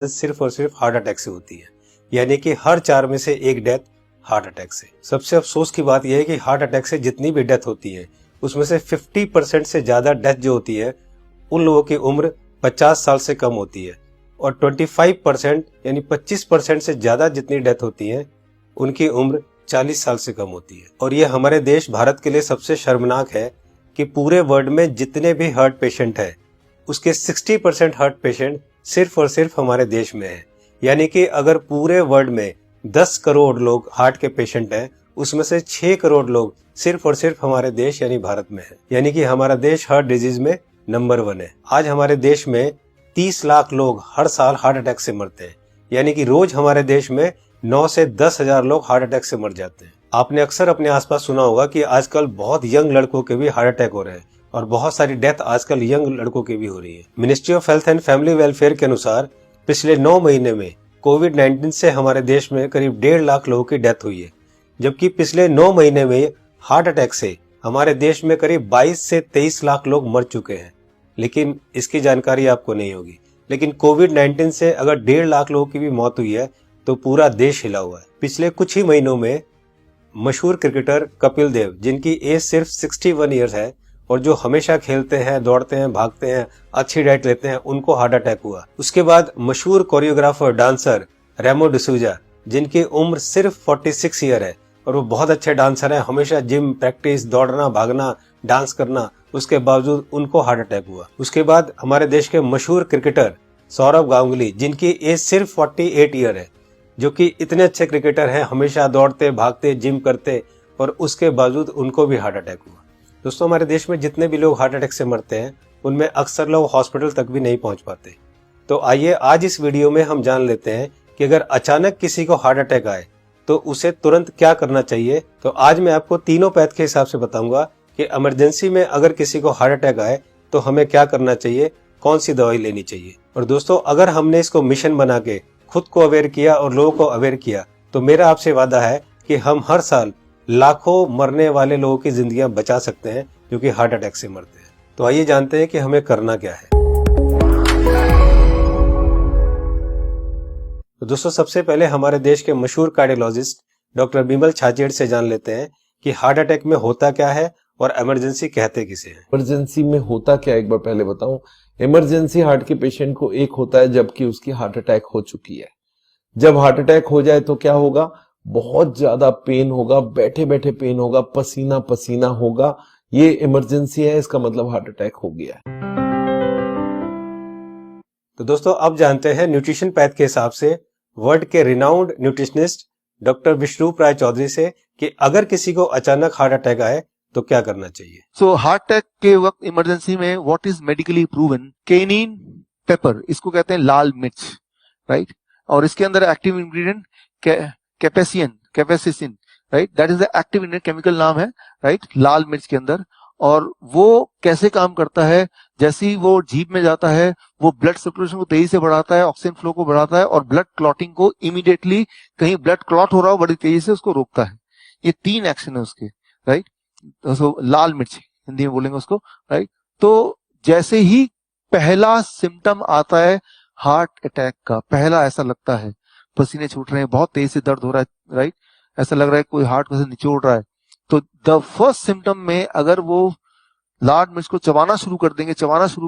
सिर्फ और सिर्फ हार्ट अटैक से होती है, यानी कि हर 4 में से 1 डेथ हार्ट अटैक से। सबसे अफसोस की बात यह है कि हार्ट अटैक से जितनी भी डेथ होती है उसमें से 50% से ज्यादा डेथ जो होती है उन लोगों की उम्र 50 साल से कम होती है, और 25% यानी 25% से ज्यादा जितनी डेथ होती है उनकी उम्र 40 साल से कम होती है। और ये हमारे देश भारत के लिए सबसे शर्मनाक है कि पूरे वर्ल्ड में जितने भी हार्ट पेशेंट है उसके 60% हार्ट पेशेंट सिर्फ और सिर्फ हमारे देश में है। यानी कि अगर पूरे वर्ल्ड में 10 करोड़ लोग हार्ट के पेशेंट हैं उसमें से 6 करोड़ लोग सिर्फ और सिर्फ हमारे देश यानी भारत में है। यानी कि हमारा देश हार्ट डिजीज में नंबर 1 है। आज हमारे देश में 30 लाख लोग हर साल हार्ट अटैक से मरते हैं, यानी कि रोज हमारे देश में 9 से 10 हजार लोग हार्ट अटैक से मर जाते हैं। आपने अक्सर अपने आसपास सुना होगा कि आजकल बहुत यंग लड़कों के भी हार्ट अटैक हो रहे हैं और बहुत सारी डेथ आजकल यंग लड़कों की भी हो रही है। Ministry of health and family welfare के अनुसार पिछले 9 महीने में कोविड-19 से हमारे देश में करीब 1.5 लाख लोगों की डेथ हुई है, जबकि पिछले 9 महीने में हार्ट अटैक से हमारे देश में करीब 22 से 23 लाख लोग मर चुके हैं। लेकिन इसकी जानकारी आपको नहीं होगी, लेकिन कोविड-19 से अगर 1.5 लाख लोगों की भी मौत हुई है तो पूरा देश हिला हुआ है। पिछले कुछ ही महीनों में मशहूर क्रिकेटर कपिल देव, जिनकी एज सिर्फ 61 ईयर्स है और जो हमेशा खेलते हैं, दौड़ते हैं, भागते हैं, अच्छी डाइट लेते हैं, उनको हार्ट अटैक हुआ। उसके बाद मशहूर कोरियोग्राफर डांसर रेमो डिसूजा, जिनकी उम्र सिर्फ 46 ईयर है और वो बहुत अच्छे डांसर हैं, हमेशा जिम, प्रैक्टिस, दौड़ना, भागना, डांस करना, उसके बावजूद उनको हार्ट अटैक हुआ। उसके बाद हमारे देश के मशहूर क्रिकेटर सौरव गांगुली, जिनकी एज सिर्फ 48 ईयर है, जो कि इतने अच्छे क्रिकेटर हैं, हमेशा दौड़ते, भागते, जिम करते, और उसके बावजूद उनको भी हार्ट अटैक हुआ। दोस्तों, हमारे देश में जितने भी लोग हार्ट अटैक से मरते हैं उनमें अक्सर लोग हॉस्पिटल तक भी नहीं पहुंच पाते। तो आइए आज इस वीडियो में हम जान लेते हैं कि अगर अचानक किसी को हार्ट अटैक आए तो उसे तुरंत क्या करना चाहिए। तो आज मैं आपको तीनों पैथ के हिसाब से बताऊंगा कि इमरजेंसी में अगर किसी को हार्ट अटैक आए तो हमें क्या करना चाहिए, कौन सी दवाई लेनी चाहिए। और दोस्तों, अगर हमने इसको मिशन बना के खुद को अवेयर किया और लोगों को अवेयर किया तो मेरा आपसे वादा है कि हम हर साल लाखों मरने वाले लोगों की जिंदगियां बचा सकते हैं जो कि हार्ट अटैक से मरते हैं। तो आइए जानते हैं कि हमें करना क्या है। तो दोस्तों, सबसे पहले हमारे देश के मशहूर कार्डियोलॉजिस्ट डॉक्टर बिमल छाजेड़ से जान लेते हैं कि हार्ट अटैक में होता क्या है और इमरजेंसी कहते किसे हैं। इमरजेंसी में होता क्या, एक बार पहले बताऊं। इमरजेंसी हार्ट के पेशेंट को एक होता है जबकि उसकी हार्ट अटैक हो चुकी है। जब हार्ट अटैक हो जाए तो क्या होगा, बहुत ज्यादा पेन होगा, बैठे बैठे पेन होगा, पसीना पसीना होगा। ये इमरजेंसी है, इसका मतलब हार्ट अटैक हो गया है। तो दोस्तों, अब जानते हैं न्यूट्रिशन पैथ के हिसाब से वर्ल्ड के रिनाउंड न्यूट्रिशनिस्ट डॉक्टर विश्वरूप राय चौधरी से कि अगर किसी को अचानक हार्ट अटैक आए तो क्या करना चाहिए। सो हार्ट अटैक के वक्त इमरजेंसी में what is medically proven, cayenne pepper, इसको कहते हैं लाल मिर्च, राइट। और इसके अंदर active ingredient capsaicin, right, that is the active ingredient, chemical नाम है, राइट, लाल मिर्च के अंदर। और वो कैसे काम करता है, जैसे ही वो जीभ में जाता है वो ब्लड सर्कुलेशन को तेजी से बढ़ाता है, ऑक्सीजन फ्लो को बढ़ाता है और ब्लड क्लॉटिंग को इमीडिएटली, कहीं ब्लड क्लॉट हो रहा हो बड़ी तेजी से उसको रोकता है। ये 3 एक्शन है उसके, राइट। तो लाल मिर्च हिंदी में बोलेंगे उसको, राइट। तो जैसे ही पहला सिम्टम आता है हार्ट अटैक का, पहला ऐसा लगता है पसीने छूट रहे हैं, बहुत तेज से दर्द हो रहा है, राइट, ऐसा लग रहा है कोई हार्ट को से निचोड़ रहा है, तो द फर्स्ट सिम्टम में अगर वो लाल मिर्च को चबाना शुरू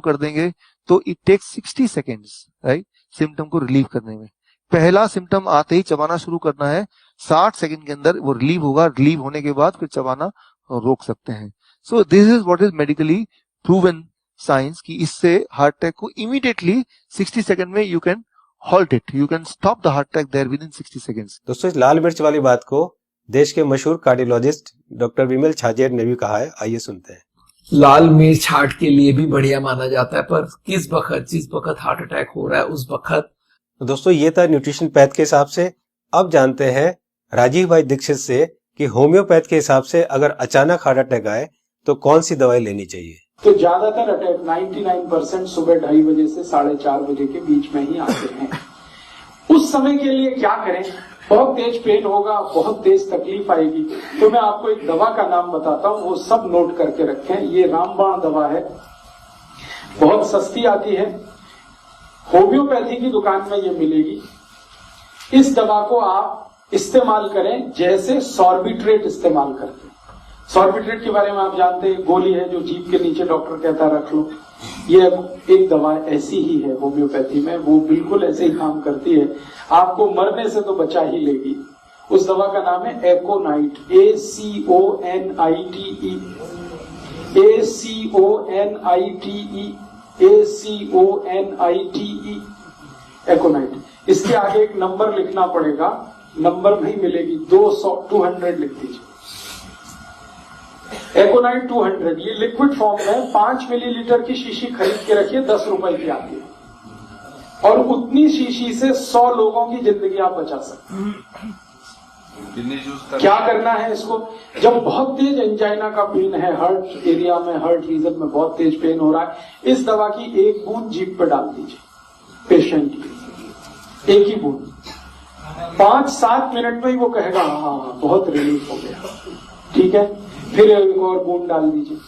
कर देंगे तो it takes 60 seconds, right, symptom को रिलीव करने में। पहला सिम्टम आते ही चबाना शुरू करना है, 60 सेकेंड के अंदर वो रिलीव होगा, रिलीव होने के बाद फिर चबाना रोक सकते हैं। So this is what is medically proven science कि इससे हार्ट अटैक को इमीडिएटली 60 सेकंड में you can halt it, you can stop the heart attack there within 60 seconds. दोस्तों, इस लाल मिर्च वाली बात को देश के मशहूर कार्डियोलॉजिस्ट डॉक्टर बिमल छाजेड़ ने भी कहा है, आइए सुनते हैं। लाल मिर्च हार्ट के लिए भी बढ़िया माना जाता है, पर जिस वक्त हार्ट अटैक हो रहा है उस वक्त। दोस्तों, ये था न्यूट्रिशन पैथ के हिसाब से। अब जानते हैं राजीव भाई दीक्षित से कि होम्योपैथ के हिसाब से अगर अचानक हार्ट अटैक आए तो कौन सी दवाई लेनी चाहिए। तो ज्यादातर अटैक 99% सुबह 2:30 बजे से 4:30 बजे के बीच में ही आते हैं। उस समय के लिए क्या करें, बहुत तेज पेन होगा, बहुत तेज तकलीफ आएगी, तो मैं आपको एक दवा का नाम बताता हूँ, वो सब नोट करके रखें। ये रामबाण दवा है, बहुत सस्ती आती है, होम्योपैथी की दुकान में ये मिलेगी। इस दवा को आप इस्तेमाल करें जैसे सॉर्बिट्रेट इस्तेमाल करते हैं। सॉर्बिट्रेट के बारे में आप जानते हैं, गोली है जो जीभ के नीचे डॉक्टर कहता है रख लो। ये एक दवा ऐसी ही है होम्योपैथी में, वो बिल्कुल ऐसे ही काम करती है, आपको मरने से तो बचा ही लेगी। उस दवा का नाम है एकोनाइट, ACONITE, ACONITE, एकोनाइट। इसके आगे एक नंबर लिखना पड़ेगा, नंबर नहीं मिलेगी, 200 लिख दीजिए। एकोनाइट 200, ये लिक्विड फॉर्म में 5 मिलीलीटर की शीशी खरीद के रखिए, 10 रुपए की आती है, और उतनी शीशी से 100 लोगों की जिंदगी आप बचा सकते हैं। क्या करना है इसको? जब बहुत तेज एंजाइना का पेन है, हार्ट एरिया में, हार्ट रीजन में बहुत तेज पेन हो रहा है, इस दवा की एक बूंद जीभ पे डाल दीजिए पेशेंट की, एक ही बूंद। 5-7 मिनट में ही वो कहेगा हाँ बहुत रिलीफ हो गया, ठीक है। फिर एक और बूंद डाल दीजिए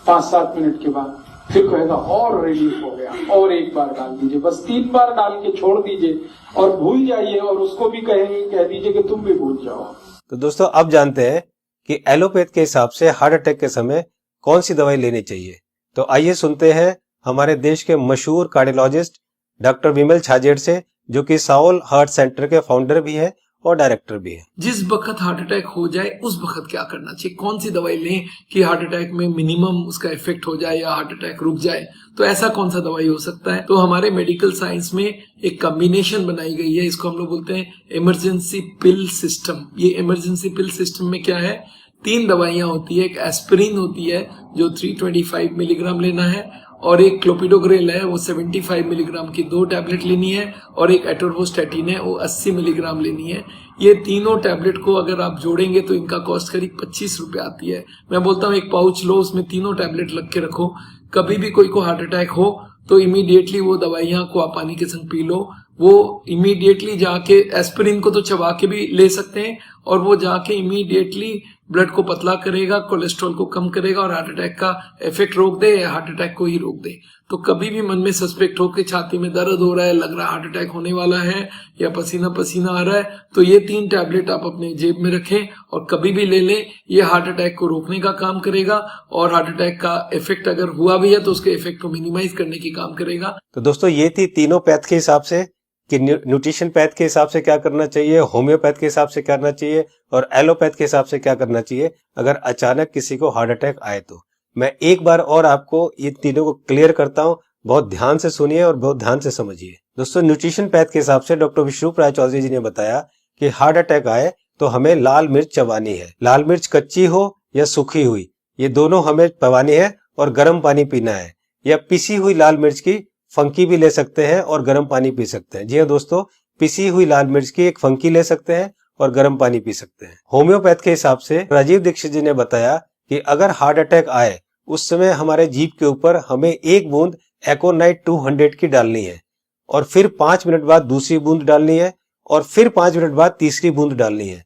5-7 मिनट के बाद, फिर कहेगा और रिलीफ हो गया, और एक बार डाल दीजिए। बस 3 बार डाल के छोड़ दीजिए और भूल जाइए, और उसको भी कह दीजिए कि तुम भी भूल जाओ। तो दोस्तों अब जानते हैं कि एलोपैथ के हिसाब से हार्ट अटैक के समय कौन सी दवाई लेनी चाहिए। तो आइए सुनते हैं हमारे देश के मशहूर कार्डियोलॉजिस्ट डॉक्टर विमल छाजेड़ से, जो कि साउल हार्ट सेंटर के फाउंडर भी है और डायरेक्टर भी है। जिस वक्त हार्ट अटैक हो जाए उस वक्त क्या करना चाहिए, कौन सी दवाई लें कि हार्ट अटैक में मिनिमम उसका इफेक्ट हो जाए या हार्ट अटैक रुक जाए, तो ऐसा कौन सा दवाई हो सकता है। तो हमारे मेडिकल साइंस में एक कॉम्बिनेशन बनाई गई है, इसको हम लोग बोलते हैं इमरजेंसी पिल सिस्टम। ये इमरजेंसी पिल सिस्टम में क्या है, 3 दवाइयां होती है। एक एस्पिरिन होती है जो 325 मिलीग्राम लेना है, और एक क्लोपिडोग्रेल है वो 75 मिलीग्राम की 2 टैबलेट लेनी है, और एक एटोरवोस्टैटिन है वो 80 मिलीग्राम लेनी है। ये तीनों टैबलेट को अगर आप जोड़ेंगे तो इनका कॉस्ट करीब 25 रुपए आती है। मैं बोलता हूँ एक पाउच लो, उसमें तीनों टैबलेट लग के रखो, कभी भी कोई को हार्ट अटैक हो तो इमीडिएटली वो दवाइयां को आप पानी के संग पी लो। वो इमीडिएटली जाके एस्पिरिन को तो चबा के भी ले सकते हैं, और वो जाके इमीडिएटली ब्लड को पतला करेगा, कोलेस्ट्रॉल को कम करेगा, और हार्ट अटैक का इफेक्ट रोक दे या हार्ट अटैक को ही रोक दे। तो कभी भी मन में सस्पेक्ट हो कि छाती में दर्द हो रहा है, लग रहा है हार्ट अटैक होने वाला है, या पसीना पसीना आ रहा है, तो ये 3 टैबलेट आप अपने जेब में रखें और कभी भी ले लें। ये हार्ट अटैक को रोकने का काम करेगा, और हार्ट अटैक का इफेक्ट अगर हुआ भी है तो उसके इफेक्ट को मिनिमाइज करने की काम करेगा। तो दोस्तों ये थी तीनों पैथ के हिसाब से कि न्यूट्रिशन पैथ के हिसाब से क्या करना चाहिए, होम्योपैथ के हिसाब से क्या करना चाहिए, और एलोपैथ के हिसाब से क्या करना चाहिए अगर अचानक किसी को हार्ट अटैक आए तो। मैं एक बार और आपको ये तीनों को क्लियर करता हूँ, बहुत ध्यान से सुनिए और बहुत ध्यान से समझिए। दोस्तों न्यूट्रिशन पैथ के हिसाब से डॉक्टर विश्वरूप राय चौधरी जी ने बताया कि हार्ट अटैक आए तो हमें लाल मिर्च चबानी है। लाल मिर्च कच्ची हो या सूखी हुई, ये दोनों हमें चबानी है, और गर्म पानी पीना है। या पिसी हुई लाल मिर्च की फंकी भी ले सकते हैं और गर्म पानी पी सकते हैं। जी हाँ दोस्तों, पिसी हुई लाल मिर्च की एक फंकी ले सकते हैं और गर्म पानी पी सकते हैं। होम्योपैथ के हिसाब से राजीव दीक्षित जी ने बताया कि अगर हार्ट अटैक आए उस समय हमारे जीभ के ऊपर हमें 1 बूंद एकोनाइट 200 की डालनी है, और फिर 5 मिनट बाद दूसरी बूंद डालनी है, और फिर 5 मिनट बाद तीसरी बूंद डालनी है।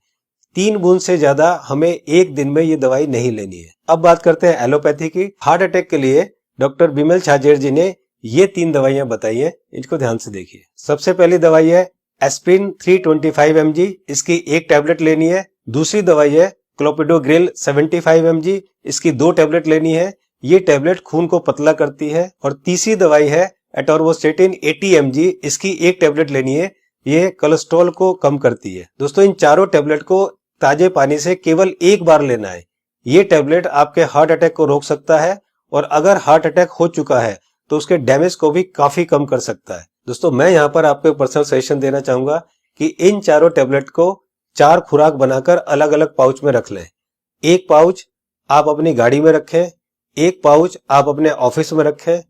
3 बूंद से ज्यादा हमें एक दिन में ये दवाई नहीं लेनी है। अब बात करते हैं एलोपैथी की। हार्ट अटैक के लिए डॉक्टर विमल छाजेड़ जी ने ये 3 दवाइयां बताई है, इनको ध्यान से देखिए। सबसे पहली दवाई है एस्पिरिन 325 mg, इसकी 1 टैबलेट लेनी है। दूसरी दवाई है क्लोपिडोग्रेल 75 mg, इसकी 2 टैबलेट लेनी है। ये टैबलेट खून को पतला करती है। और तीसरी दवाई है एटोरवोस्टैटिन 80 mg, इसकी 1 टैबलेट लेनी है। ये कोलेस्ट्रॉल को कम करती है। दोस्तों इन चारों टैबलेट को ताजे पानी से केवल 1 बार लेना है। ये टैबलेट आपके हार्ट अटैक को रोक सकता है, और अगर हार्ट अटैक हो चुका है तो उसके डैमेज को भी काफी कम कर सकता है। दोस्तों मैं यहाँ पर आपको एक पर्सनल सजेशन देना चाहूंगा कि इन चारों टैबलेट को 4 खुराक बनाकर अलग अलग पाउच में रख लें। 1 पाउच आप अपनी गाड़ी में रखें, 1 पाउच आप अपने ऑफिस में रखें,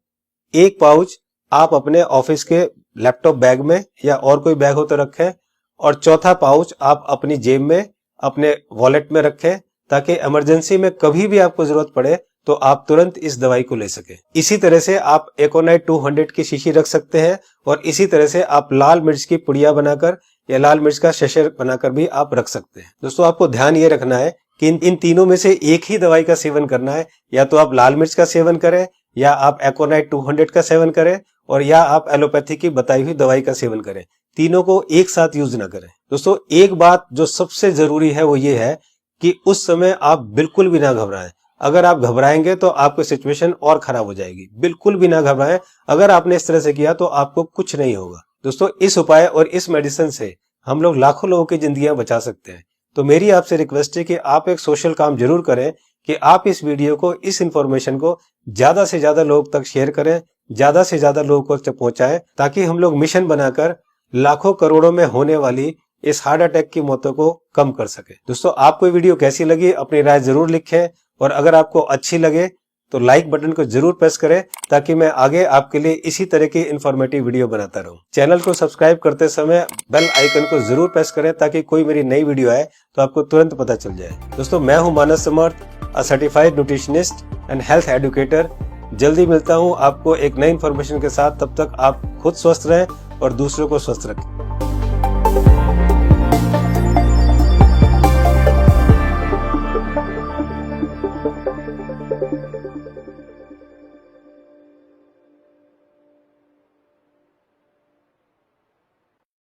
1 पाउच आप अपने ऑफिस के लैपटॉप बैग में या और कोई बैग हो तो रखें, और चौथा पाउच आप अपनी जेब में अपने वॉलेट में रखें, ताकि इमरजेंसी में कभी भी आपको जरूरत पड़े तो आप तुरंत इस दवाई को ले सके। इसी तरह से आप एकोनाइट 200 की शीशी रख सकते हैं, और इसी तरह से आप लाल मिर्च की पुड़िया बनाकर या लाल मिर्च का शशर बनाकर भी आप रख सकते हैं। दोस्तों आपको ध्यान ये रखना है कि इन तीनों में से एक ही दवाई का सेवन करना है। या तो आप लाल मिर्च का सेवन करें या आप एकोनाइट 200 का सेवन करें, और या आप एलोपैथी की बताई हुई दवाई का सेवन करें। तीनों को एक साथ यूज ना करें। दोस्तों एक बात जो सबसे जरूरी है वो ये है कि उस समय आप बिल्कुल भी ना घबराएं। अगर आप घबराएंगे तो आपकी सिचुएशन और खराब हो जाएगी। बिल्कुल भी ना घबराएं। अगर आपने इस तरह से किया तो आपको कुछ नहीं होगा। दोस्तों इस उपाय और इस मेडिसिन से हम लोग लाखों लोगों की जिंदगियां बचा सकते हैं। तो मेरी आपसे रिक्वेस्ट है कि आप एक सोशल काम जरूर करें कि आप इस वीडियो को, इस इंफॉर्मेशन को ज्यादा से ज्यादा लोग तक शेयर करें, ज्यादा से ज्यादा लोगों तक पहुंचाएं, ताकि हम लोग मिशन बनाकर लाखों करोड़ों में होने वाली इस हार्ट अटैक की मौतों को कम कर सके। दोस्तों आपको ये वीडियो कैसी लगी अपनी राय जरूर लिखें, और अगर आपको अच्छी लगे तो लाइक बटन को जरूर प्रेस करें, ताकि मैं आगे आपके लिए इसी तरह की इंफॉर्मेटिव वीडियो बनाता रहूं। चैनल को सब्सक्राइब करते समय बेल आइकन को जरूर प्रेस करें, ताकि कोई मेरी नई वीडियो आए तो आपको तुरंत पता चल जाए। दोस्तों मैं हूं Manas Samarth, a certified nutritionist and health educator. जल्दी मिलता हूं आपको एक नई इंफॉर्मेशन के साथ। तब तक आप खुद स्वस्थ रहें और दूसरों को स्वस्थ रखें।